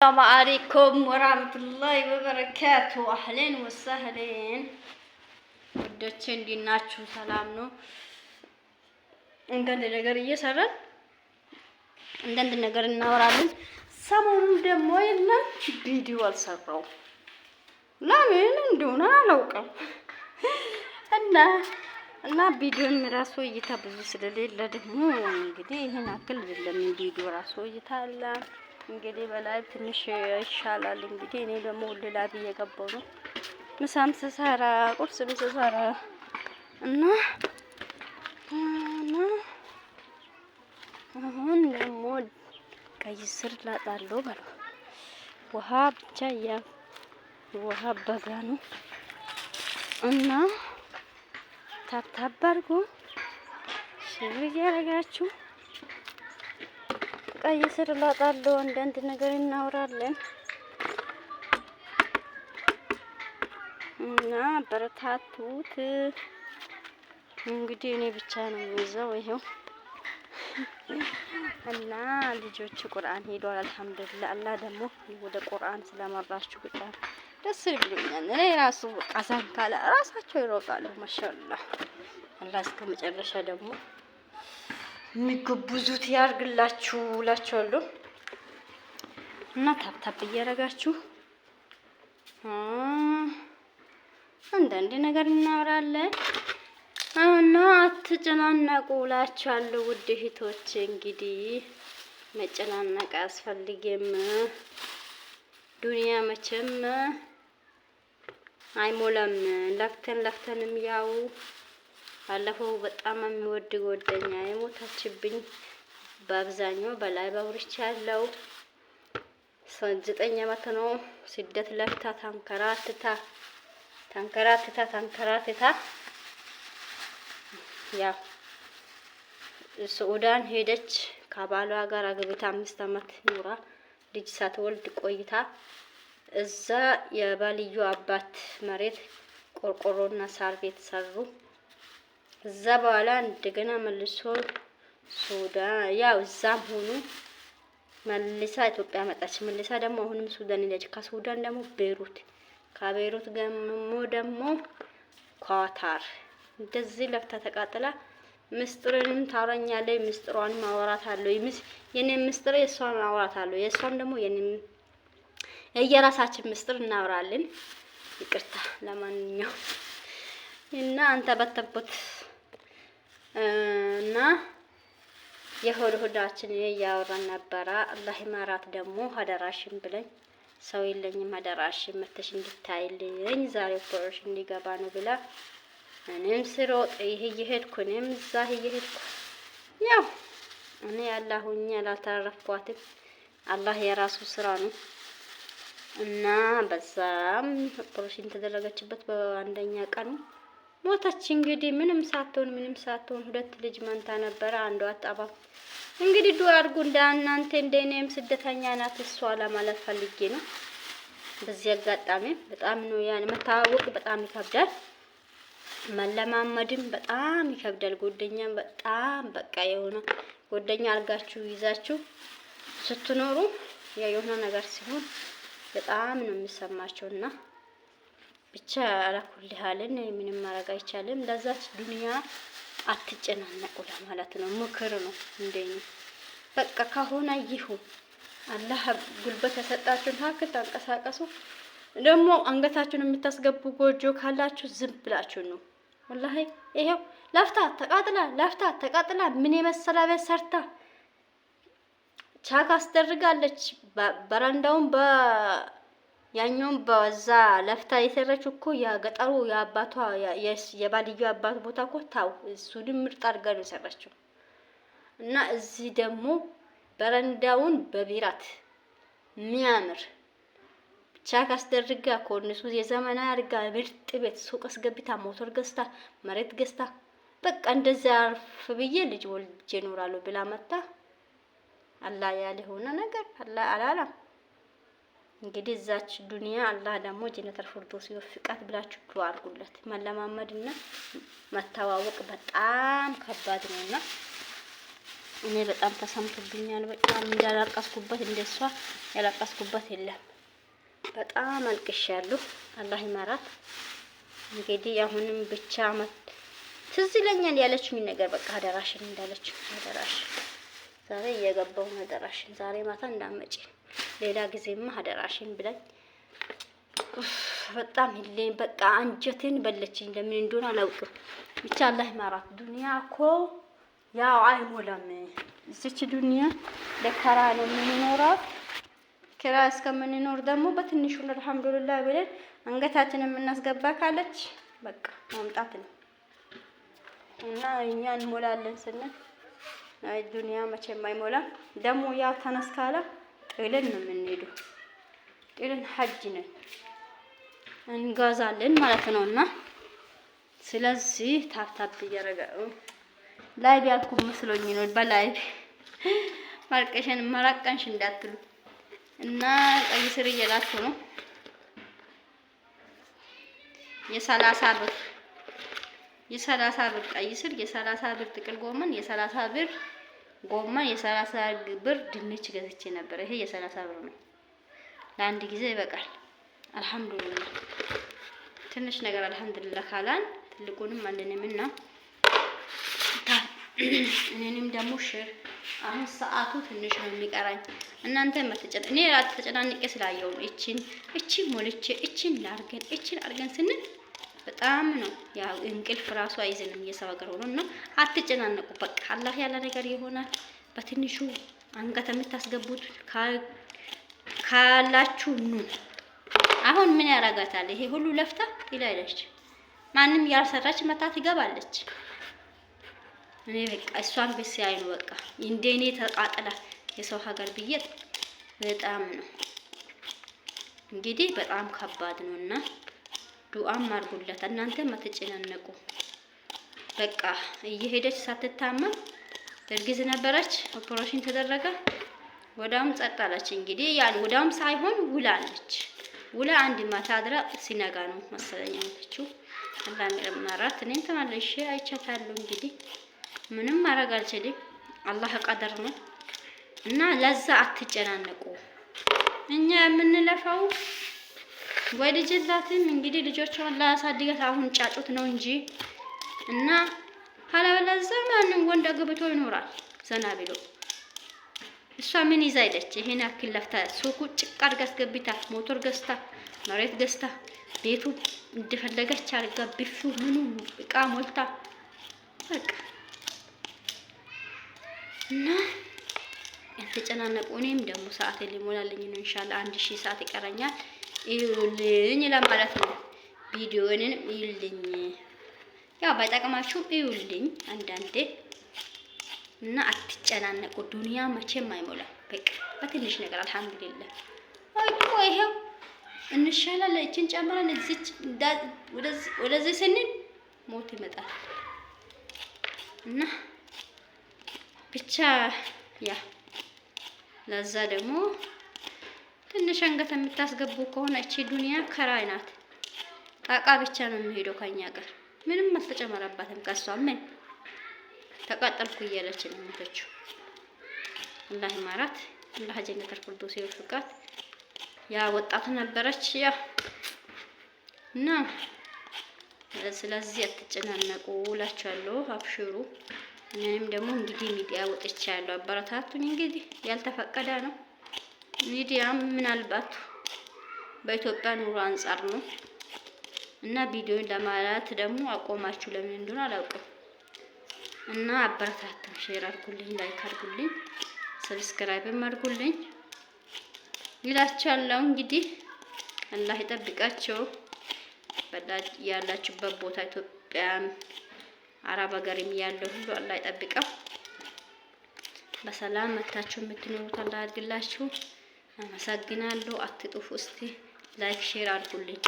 السلام عليكم ورحمة الله وبركاته. أهلين وسهلين ውዶቼ እንዴት ናችሁ? ሰላም ነው? አንዳንድ ነገር እየሰራን አንዳንድ ነገር እናወራለን። ሰሞኑን ደግሞ የለም ቪዲዮ አልሰራው ለምን እንደሆነ አላውቅም። እና ቪዲዮም ራሱ እይታ ብዙ ስለሌለ ደግሞ እንግዲህ ይሄን አክል አይደለም ቪዲዮ ራሱ እይታ አለ። እንግዲህ በላይ ትንሽ ይሻላል። እንግዲህ እኔ ደግሞ ወልላቢ እየገባው ነው ምሳም ስሰራ ቁርስም ስሰራ እና አሁን ደግሞ ቀይ ስር ላጣለው ባለው ውሃ ብቻ ውሃ በጋ ነው እና ታብታብ አድርጎ ሽር እያደረጋችሁ ቀይ ስር ላጣለው አንዳንድ ነገር እናወራለን እና በረታቱት። እንግዲህ እኔ ብቻ ነው የሚይዘው ይሄው እና ልጆች ቁርአን ሄዷል። አልሐምዱሊላህ አላህ ደግሞ ወደ ቁርአን ስለመራችሁ በጣም ደስ ብሎኛል። እኔ ራሱ አዛን ካለ ራሳቸው ይሮጣሉ። ማሻአላህ አላህ እስከ መጨረሻ ደግሞ የሚገቡዙት ያርግላችሁ እላችኋለሁ። እና ታብታብ እያደረጋችሁ አንዳንድ ነገር እናወራለን እና አትጨናነቁ እላችኋለሁ ውድ እህቶቼ። እንግዲህ መጨናነቅ አያስፈልግም። ዱንያ መቼም አይሞላም። ለፍተንም ያው ባለፈው በጣም የሚወድ ጓደኛ የሞታችብኝ በአብዛኛው በላይ ባውርቻለሁ። 9 አመት ነው ስደት ለፍታ ተንከራትታ ያው ሱዳን ሄደች። ከባሏ ጋር አግብታ 5 አመት ኑራ ልጅ ሳትወልድ ቆይታ እዛ የባልዩ አባት መሬት ቆርቆሮና ሳር ቤት ሰሩ። እዛ በኋላ እንደገና መልሶ ሱዳን ያው እዛም ሆኑ መልሳ ኢትዮጵያ መጣች። መልሳ ደግሞ አሁንም ሱዳን ሄደች። ከሱዳን ደግሞ ቤይሩት፣ ከቤይሩት ደግሞ ኳታር እንደዚህ ለፍታ ተቃጥላ ምስጥርንም ታወራኛለች። ምስጥሯንም አወራታለሁ። የኔ ምስጥር የሷን አወራታለሁ። የሷን ደግሞ የየራሳችን ምስጥር እናወራለን። ይቅርታ ለማንኛውም እና አንተ በተበት እና የሆዳችን እያወራን ነበረ። አላህ ይማራት ደግሞ ሀደራሽን ብለኝ ሰው የለኝም ሀደራሽን መተሽ እንድታይልኝ ዛሬ ኦፕሬሽን እንዲገባ ነው ብላ እኔም ስሮጥ ይሄ እየሄድኩ እኔም እዛ እየሄድኩ ያው እኔ አላሁኝ አላተረፍኳትም። አላህ የራሱ ስራ ነው እና በዛም ኦፕሬሽን ተደረገችበት በአንደኛ ቀኑ ሞተች። እንግዲህ ምንም ሳትሆን 2 ልጅ መንታ ነበረ። አንዷ አጣባ። እንግዲህ ዱአ አድርጉ እናንተ እንደኔም ስደተኛ ናት እሷ ለማለት ፈልጌ ነው። በዚህ አጋጣሚ በጣም ነው ያን መታወቅ በጣም ይከብዳል። መለማመድም በጣም ይከብዳል። ጓደኛም በጣም በቃ የሆነ ጓደኛ አልጋችሁ ይዛችሁ ስትኖሩ የሆነ ነገር ሲሆን በጣም ነው የሚሰማቸውና ብቻ አላኩል ሀልን ምንም ማድረግ አይቻልም። ለዛች ዱንያ አትጨናነቁ ለማለት ነው። ምክር ነው እንደኔ በቃ ከሆነ ይሁን። አላህ ጉልበት የሰጣችሁን ሀክ ተንቀሳቀሱ። ደግሞ አንገታችሁን የምታስገቡ ጎጆ ካላችሁ ዝም ብላችሁ ነው ወላሂ። ይሄው ለፍታ ተቃጥላ ምን የመሰለ ቤት ሰርታ ቻክ አስደርጋለች። በረንዳውን ያኛውን በዛ ለፍታ የሰራችው እኮ የገጠሩ የአባቷ የባልዩ አባት ቦታ እኮ ታው እሱንም ምርጥ አድርጋ ነው የሰራችው። እና እዚህ ደግሞ በረንዳውን በቢራት የሚያምር ቻክ አስደርጋ ኮርኒሱ የዘመናዊ አድርጋ ምርጥ ቤት ሱቅ አስገብታ ሞተር ገዝታ መሬት ገዝታ በቃ እንደዛ አርፍ ብዬ ልጅ ወልጄ እኖራለሁ ብላ መጣ። አላህ ያለ ሆነ ነገር አላህ አላለም። እንግዲህ እዛች ዱንያ አላህ ደግሞ ጀነተል ፊርደውስ ይወፍቃት ብላችሁ ዱአ አድርጉለት። መለማመድና መተዋወቅ በጣም ከባድ ነውና እኔ በጣም ተሰምቶብኛል። በጣም እንዳላቀስኩበት እንደሷ ያላቀስኩበት የለም። በጣም አልቅሻለሁ። አላህ ይማራት። እንግዲህ አሁንም ብቻ ትዝ ይለኛል ያለችኝ ነገር በቃ አደራሽን እንዳለችው አደራሽን ዛሬ እየገባው ነው። አደራሽን ዛሬ ማታ እንዳመጪ ሌላ ጊዜማ አደራሽን ብለኝ በጣም ይለኝ በቃ አንጀቴን በለችኝ። ለምን እንደሆነ አላውቅም። ብቻ አላህ ይማራት። ዱንያ እኮ ያው አይሞላም። እዚች ዱንያ ለከራ ነው የምንኖረው። ክራ እስከምንኖር ደግሞ በትንሹ አልሐምዱሊላህ ብለን አንገታችንን የምናስገባ ካለች በቃ ማምጣት ነው እና እኛ እንሞላለን ስንል አይ ዱንያ መቼም አይሞላም። ደግሞ ያው ተነስ ካለ ጥለን ነው የምንሄደው። ጥለን ሐጅ ነን እንጋዛለን ማለት ነውና ስለዚህ ታፕታፕ እያረጋው ላይ ቢያልኩም መስሎኝ ነው በላይ ማርቀሽን ማራቀንሽ እንዳትሉ እና ቀይ ስር እየላኩ ነው። የ30 ብር ቀይ ስር፣ የ30 ብር ጥቅል ጎመን፣ የ30 ብር ጎመን፣ የ30 ብር ድንች ገዝቼ ነበር። ይሄ የ30 ብር ነው። ለአንድ ጊዜ ይበቃል። አልሐምዱሊላህ ትንሽ ነገር አልሐምዱሊላህ ካላን ትልቁንም አንደነምና እኔንም ደግሞ ሽር አሁን ሰዓቱ ትንሽ ነው የሚቀራኝ። እናንተ እኔ ተጨናንቄ ስላየው ነው እቺን ሞልቼ እቺን አርገን ስንል በጣም ነው ያው እንቅልፍ ራሱ አይዘንም። የሰው ሀገር ሆኖና አትጨናነቁ። በቃ አላህ ያለ ነገር ይሆናል። በትንሹ አንገት የምታስገቡት ካላችሁ ኑ። አሁን ምን ያረጋታል? ይሄ ሁሉ ለፍታ ይላልሽ ማንም ያልሰራች መታ ትገባለች። እኔ በቃ እሷን በሲያይ ነው በቃ እንደኔ ተቃጠላ የሰው ሀገር ብዬ በጣም ነው እንግዲህ በጣም ከባድ ነውና ዱአም አድርጉለት። እናንተ ማትጨናነቁ። በቃ እየሄደች ሳትታመም እርግዝ ነበረች፣ ኦፕሬሽን ተደረገ፣ ወዳም ጸጣለች። እንግዲህ ያን ወዳም ሳይሆን ውላለች። ውላ አንድ ማታ አድራ ሲነጋ ነው መሰለኝ አለችው። አላህ ይማራት። እኔም ተመልሼ አይቻታለሁ። እንግዲህ ምንም ማድረግ አልችልም። አላህ ቀደር ነው እና ለዛ አትጨናነቁ። እኛ የምንለፋው ወይ ልጅላትም እንግዲህ ልጆቿን ላሳድጋት አሁን ጫጩት ነው እንጂ እና ካላበለዛ ማንም ወንድ አግብቶ ይኖራል ዘና ብሎ። እሷ ምን ይዛ ሄደች? ይሄን ያክል ለፍታ ሱቁ ጭቅ አድርጋ አስገብታ ሞተር ገዝታ መሬት ገዝታ ቤቱ እንደፈለገች አድርጋ ቢፉ ምኑ እቃ ሞልታ በቃ እና ያልተጨናነቁ። እኔም ደግሞ ሰዓት ሊሞላልኝ ነው ኢንሻአላህ 1000 ሰዓት ይቀረኛል። ይኸውልኝ ለማለት ነው። ቪዲዮውን ይልኝ ያው ባይጠቅማችሁ ይኸውልኝ አንዳንዴ እና አትጨናነቁ። ዱንያ መቼም አይሞላም። በቃ በትንሽ ነገር አልሐምዱሊላህ አይቆ ይሄው እንሻላለን። እቺን ጨምረን እዚች ወደዚህ ስንል ሞት ይመጣል እና ብቻ ያ ለዛ ደግሞ ትንሽ አንገት የምታስገቡ ከሆነ እቺ ዱንያ ከራይ ናት። ጣቃ ብቻ ነው የሚሄደው ከኛ ጋር ምንም አልተጨመረባትም። ከሷ ምን ተቃጠልኩ እያለች ነው የምትችው። አላህ ይማራት። አላህ ጀነተል ፊርደውስ ይወፍቃት። ያ ወጣት ነበረች ያ እና ስለዚህ አትጨናነቁ እላችኋለሁ። አብሽሩ። እኔም ደግሞ እንግዲህ ሚዲያ ወጥቻለሁ። አበረታቱኝ። እንግዲህ ያልተፈቀደ ነው ሚዲያም ምናልባት በኢትዮጵያ ኑሮ አንፃር ነው እና ቪዲዮን ለማለት ደግሞ አቆማችሁ ለምን እንደሆነ አላውቅም። እና አበረታቱኝ፣ ሼር አድርጉልኝ፣ ላይክ አድርጉልኝ፣ ሰብስክራይብም አድርጉልኝ ይላችኋለሁ። እንግዲህ አላህ ይጠብቃችሁ ያላችሁበት ቦታ ኢትዮጵያ አረብ ሀገርም ያለው ሁሉ አላህ ይጠብቀው። በሰላም መታችሁ የምትኖሩት አላህ ያድርግላችሁ። አመሰግናለሁ። አትጥፉ። እስቲ ላይክ ሼር አድርጉልኝ።